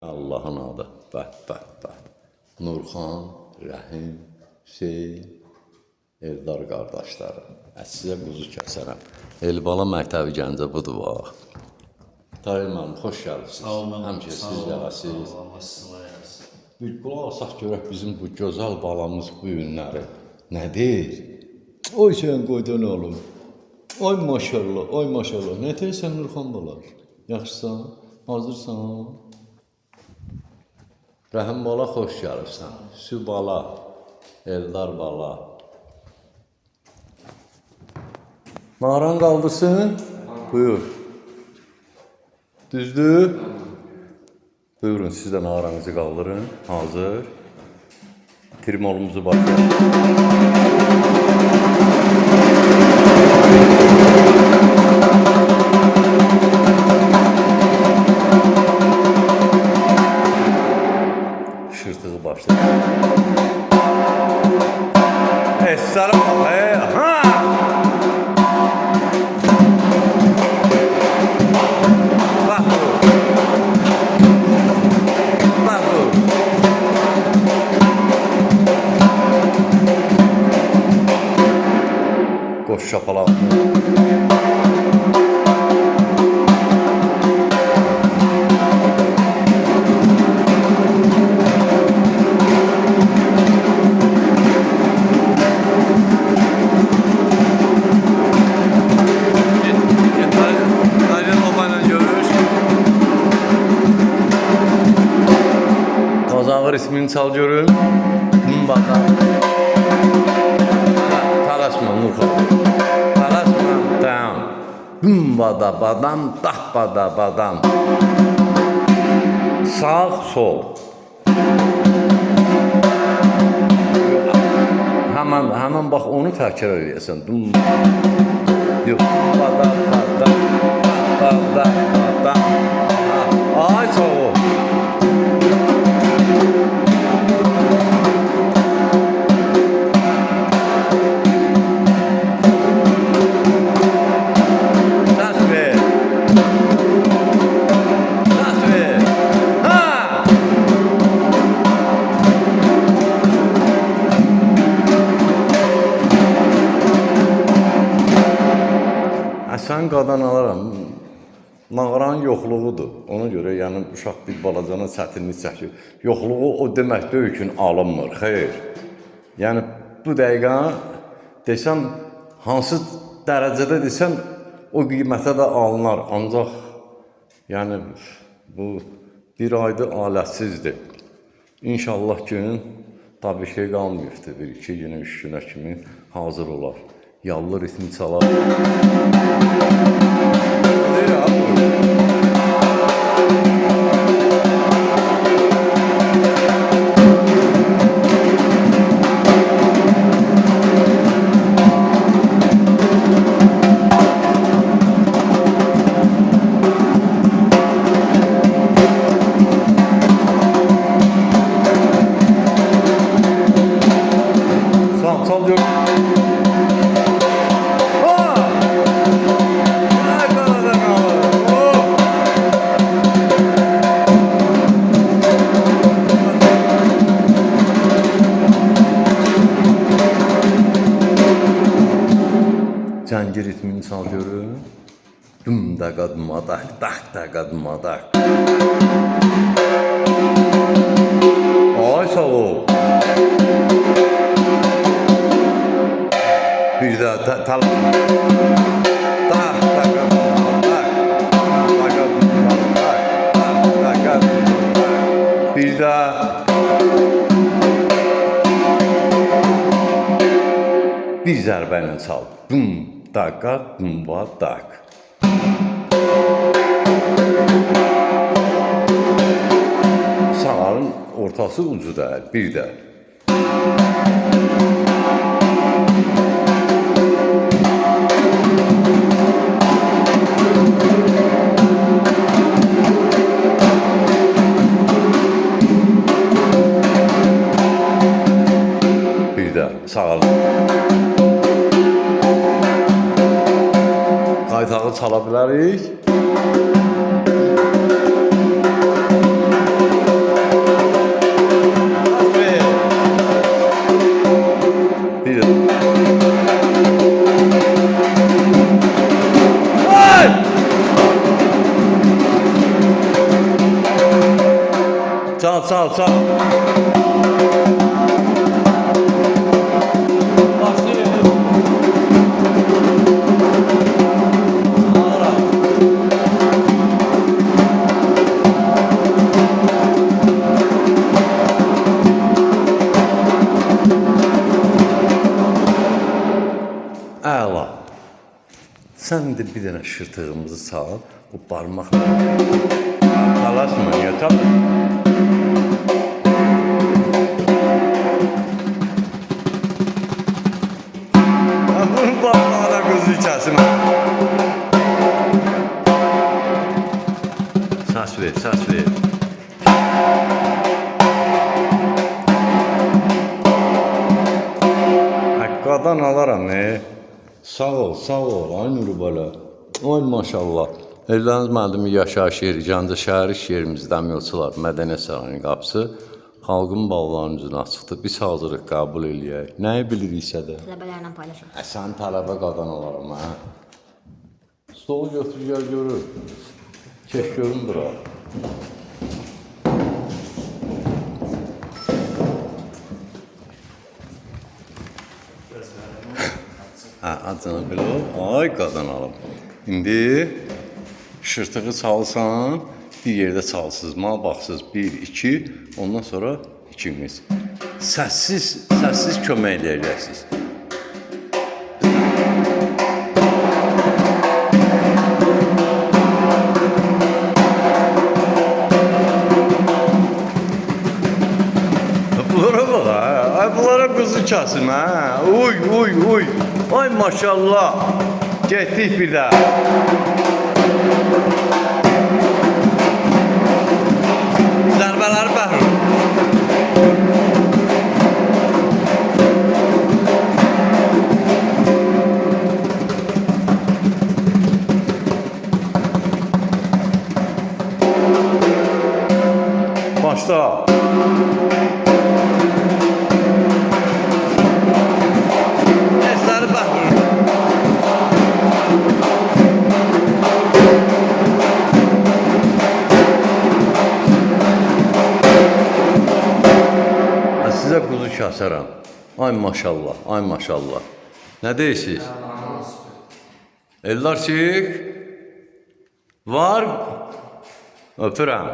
Allah'ın adı. Bak. Nurxan, Rəhim, Hüseyin, Eldar qardaşları. Sizə quzu kəsərəm. Elbala məktəbi Gəncə budur bax. Tahir müəllim, xoş gəldiniz. Sağ olun. Həmişə siz gələsiniz. Bir qulaq asaq görək bizim bu gözəl balamız bu günləri nədir? Oy sən qoydan oğlum. Ay maşallah. Nə deyirsən Nurxan bala? Yaxşısan? Hazırsan? Rəhim bala, xoş gəlirsən. Sü bala, Eldar bala. Naran qaldırsın? Buyur. Düzdür? Buyurun, siz də naranızı qaldırın. Hazır. Trimolumuzu başlayalım. Şırtığı başlayalım. Esselam. Ha! Bak bu. Koş şapala. Kazağır ismini çal görüm. Bakalım. Talaşma Nurxan. Talaşma. Tamam. Bada badam, bada badam. Sağ, sol. Hemen bak onu təkrar edəsən. Yox. Bada. Ay sağ ol. Sən qadan alaram, nağaranın yoxluğudur. Ona görə yəni uşaq bir balacana çətinlik çəkir. Yoxluğu o demək deyil ki, alınmır, xeyr. Yəni bu dəqiqə desəm, hansı dərəcədə desəm, o qiymətə də alınar. Ancaq yəni bu bir aydır alətsizdir. İnşallah gün tabii şey qalmayıbdır. Bir iki günə, üç günə kimi hazır olar. Yallı ritmi çalar. Sağ diyorum. Cəngir ritmini çalıyorum. Dum da qadmadak, da qadmadak. Ay sağ ol. Bir də tal. Da qadmadak. Bir də bir zərbə ilə çal. Dum daka dumba dak. Sağın ortası ucu deyil, bir də. Bir də sağın. Qaytağı çala bilərik. Çal, çal, çal. Başlayın. Alaram. Əla. Sən də bir dənə şırtığımızı sal, bu barmaq. Talaşma, niyə tabii? Bunun barmağına gözü içəsin. Səs ver, səs ver. Haqqadan alaram, Sağ ol, sağ ol, ay Nurubala. Ay maşallah. Evləniz müəllimi yaşayış yeri, Gəncə şəhər iş yerimiz Dəmirçilər Mədəniyyət Sarayının qapısı xalqın ballarının üzünə açıqdır. Biz hazırıq qəbul eləyək. Nəyi biliriksə də. Tələbələrlə paylaşın. Sən tələbə qadan olaram, hə? Stolu götür, gəl görür. Keş görün bura. Hə, acına belə ol. Ay qadan alım. İndi şırtığı çalsan, bir yerdə çalsız, mal baxsız. 1, 2, ondan sonra ikimiz. Səssiz kömək eləyəcəksiniz. Bunlara bak ha. Ay bunlara kuzu çalsın ha. Uy uy uy. Ay maşallah. Getdik bir daha. Zərbələri bəhrur. Başla. Esləri bəhrur. Sizə quzu kəsərəm. Ay maşallah, ay maşallah. Nə deyirsiniz? Ellar çıx. Var. Öpürəm.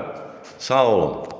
Sağ olun.